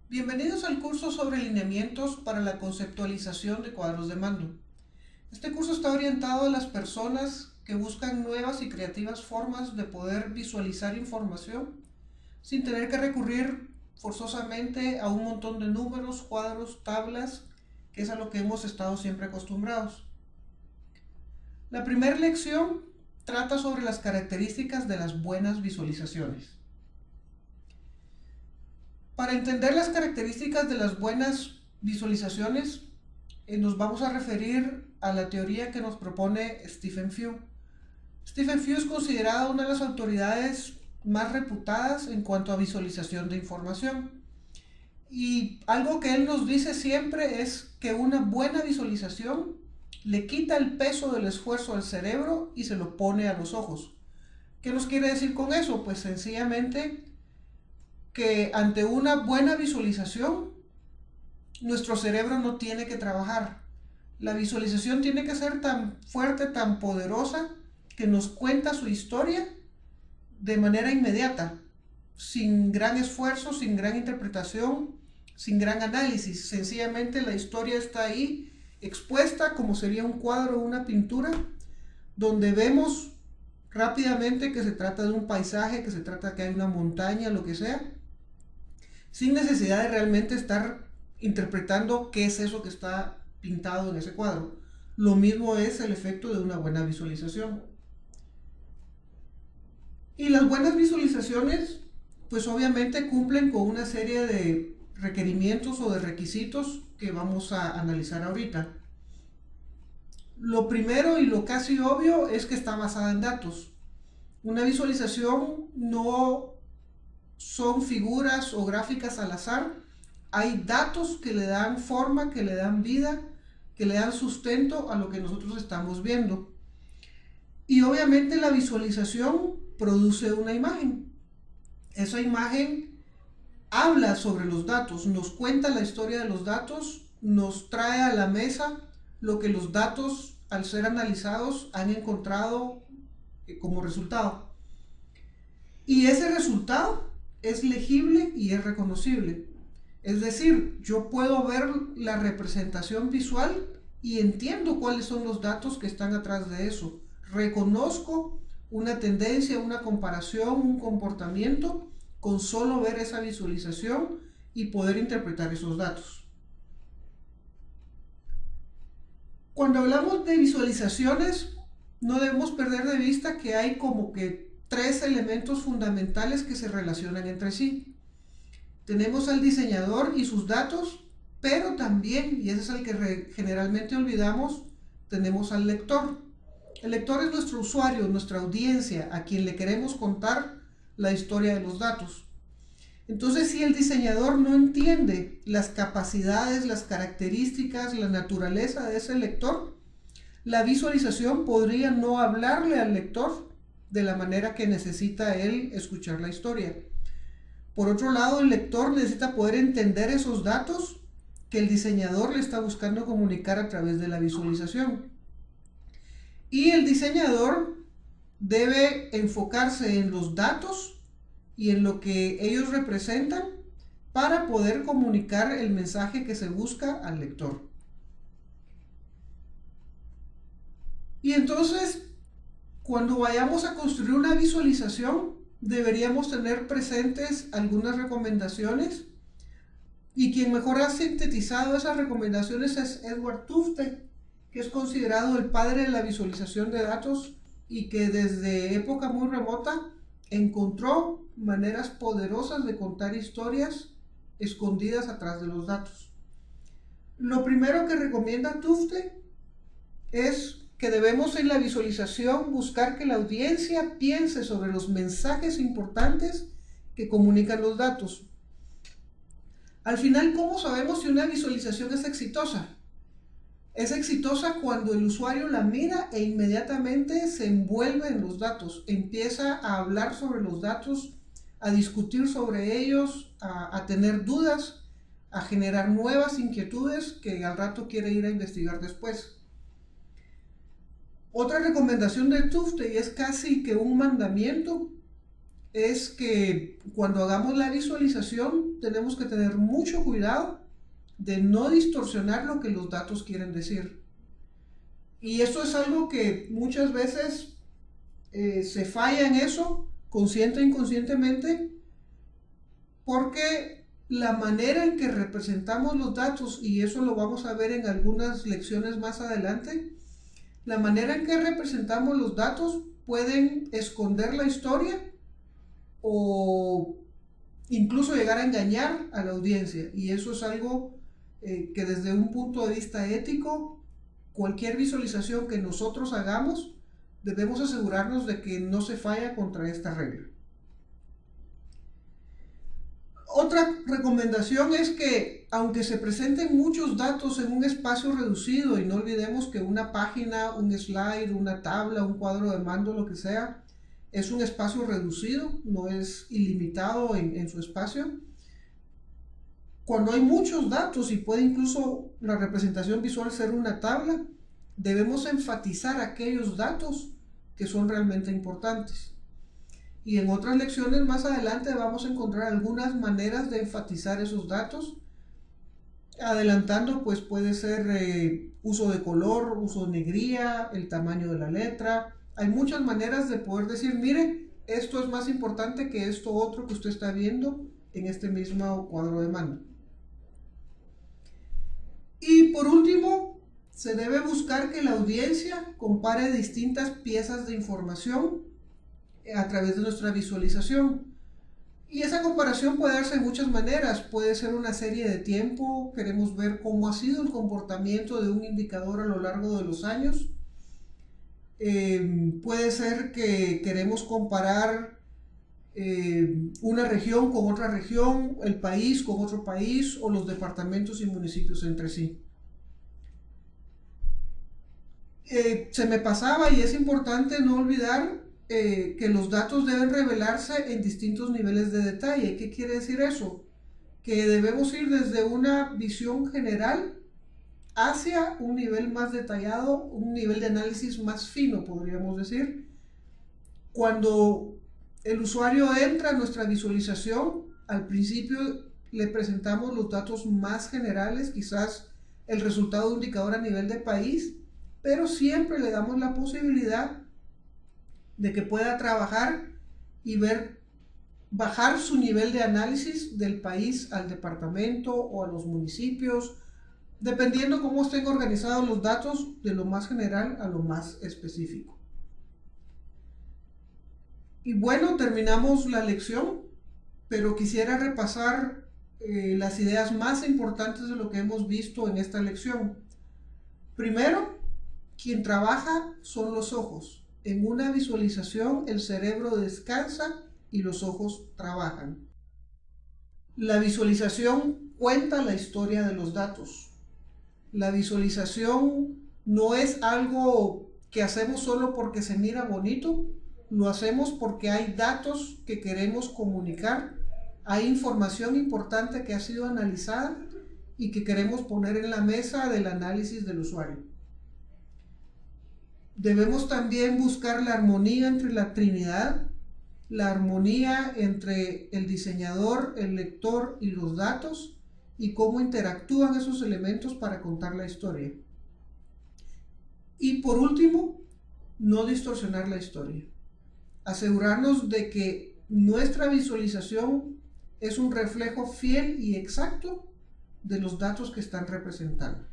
Bienvenidos al curso sobre lineamientos para la conceptualización de cuadros de mando. Este curso está orientado a las personas que buscan nuevas y creativas formas de poder visualizar información sin tener que recurrir forzosamente a un montón de números, cuadros, tablas, que es a lo que hemos estado siempre acostumbrados. La primera lección trata sobre las características de las buenas visualizaciones. Para entender las características de las buenas visualizaciones, nos vamos a referir a la teoría que nos propone Stephen Few. Stephen Few es considerado una de las autoridades más reputadas en cuanto a visualización de información. Y algo que él nos dice siempre es que una buena visualización le quita el peso del esfuerzo al cerebro y se lo pone a los ojos. ¿Qué nos quiere decir con eso? Pues sencillamente que ante una buena visualización, nuestro cerebro no tiene que trabajar. La visualización tiene que ser tan fuerte, tan poderosa, que nos cuenta su historia de manera inmediata, sin gran esfuerzo, sin gran interpretación, sin gran análisis. Sencillamente la historia está ahí, expuesta como sería un cuadro o una pintura, donde vemos rápidamente que se trata de un paisaje, que se trata que hay una montaña, lo que sea, sin necesidad de realmente estar interpretando qué es eso que está pintado en ese cuadro. Lo mismo es el efecto de una buena visualización. Y las buenas visualizaciones, pues obviamente cumplen con una serie de requerimientos o de requisitos que vamos a analizar ahorita. Lo primero y lo casi obvio es que está basada en datos. Una visualización no son figuras o gráficas al azar. Hay datos que le dan forma, que le dan vida, que le dan sustento a lo que nosotros estamos viendo. Y obviamente la visualización produce una imagen. Esa imagen habla sobre los datos, nos cuenta la historia de los datos, nos trae a la mesa lo que los datos, al ser analizados, han encontrado como resultado. Y ese resultado es legible y es reconocible. Es decir, yo puedo ver la representación visual y entiendo cuáles son los datos que están atrás de eso. Reconozco una tendencia, una comparación, un comportamiento con solo ver esa visualización y poder interpretar esos datos. Cuando hablamos de visualizaciones, no debemos perder de vista que hay como que tres elementos fundamentales que se relacionan entre sí. Tenemos al diseñador y sus datos, pero también, y ese es el que generalmente olvidamos, tenemos al lector. El lector es nuestro usuario, nuestra audiencia, a quien le queremos contar la historia de los datos. Entonces, si el diseñador no entiende las capacidades, las características, la naturaleza de ese lector, la visualización podría no hablarle al lector de la manera que necesita él escuchar la historia. Por otro lado, el lector necesita poder entender esos datos que el diseñador le está buscando comunicar a través de la visualización. Y el diseñador debe enfocarse en los datos y en lo que ellos representan para poder comunicar el mensaje que se busca al lector. Y entonces, cuando vayamos a construir una visualización, deberíamos tener presentes algunas recomendaciones, y quien mejor ha sintetizado esas recomendaciones es Edward Tufte, que es considerado el padre de la visualización de datos y que desde época muy remota encontró maneras poderosas de contar historias escondidas atrás de los datos. Lo primero que recomienda Tufte es que debemos en la visualización buscar que la audiencia piense sobre los mensajes importantes que comunican los datos. Al final, ¿cómo sabemos si una visualización es exitosa? Es exitosa cuando el usuario la mira e inmediatamente se envuelve en los datos, empieza a hablar sobre los datos, a discutir sobre ellos, a tener dudas, a generar nuevas inquietudes que al rato quiere ir a investigar después. Otra recomendación de Tufte, y es casi que un mandamiento, es que cuando hagamos la visualización tenemos que tener mucho cuidado de no distorsionar lo que los datos quieren decir. Y esto es algo que muchas veces se falla en eso, consciente e inconscientemente, porque la manera en que representamos los datos, y eso lo vamos a ver en algunas lecciones más adelante, la manera en que representamos los datos pueden esconder la historia o incluso llegar a engañar a la audiencia. Y eso es algo que desde un punto de vista ético, cualquier visualización que nosotros hagamos, debemos asegurarnos de que no se falla contra esta regla. Otra recomendación es que, aunque se presenten muchos datos en un espacio reducido, y no olvidemos que una página, un slide, una tabla, un cuadro de mando, lo que sea, es un espacio reducido, no es ilimitado en su espacio. Cuando hay muchos datos y puede incluso la representación visual ser una tabla, debemos enfatizar aquellos datos que son realmente importantes. Y en otras lecciones más adelante vamos a encontrar algunas maneras de enfatizar esos datos. Adelantando, pues puede ser uso de color, uso de negría, el tamaño de la letra. Hay muchas maneras de poder decir, mire, esto es más importante que esto otro que usted está viendo en este mismo cuadro de mando. Y por último, se debe buscar que la audiencia compare distintas piezas de información a través de nuestra visualización. Y esa comparación puede darse de muchas maneras. Puede ser una serie de tiempo, queremos ver cómo ha sido el comportamiento de un indicador a lo largo de los años. Puede ser que queremos comparar una región con otra región, el país con otro país o los departamentos y municipios entre sí. Se me pasaba, y es importante no olvidar que los datos deben revelarse en distintos niveles de detalle. ¿Qué quiere decir eso? Que debemos ir desde una visión general hacia un nivel más detallado, un nivel de análisis más fino, podríamos decir. Cuando el usuario entra a nuestra visualización, al principio le presentamos los datos más generales, quizás el resultado de un indicador a nivel de país, pero siempre le damos la posibilidad de que pueda trabajar y bajar su nivel de análisis del país al departamento o a los municipios, dependiendo cómo estén organizados los datos, de lo más general a lo más específico. Y bueno, terminamos la lección, pero quisiera repasar las ideas más importantes de lo que hemos visto en esta lección. Primero, quien trabaja son los ojos. En una visualización el cerebro descansa y los ojos trabajan. La visualización cuenta la historia de los datos. La visualización no es algo que hacemos solo porque se mira bonito, lo hacemos porque hay datos que queremos comunicar, hay información importante que ha sido analizada y que queremos poner en la mesa del análisis del usuario. Debemos también buscar la armonía entre la Trinidad, la armonía entre el diseñador, el lector y los datos, y cómo interactúan esos elementos para contar la historia. Y por último, no distorsionar la historia. Asegurarnos de que nuestra visualización es un reflejo fiel y exacto de los datos que están representando.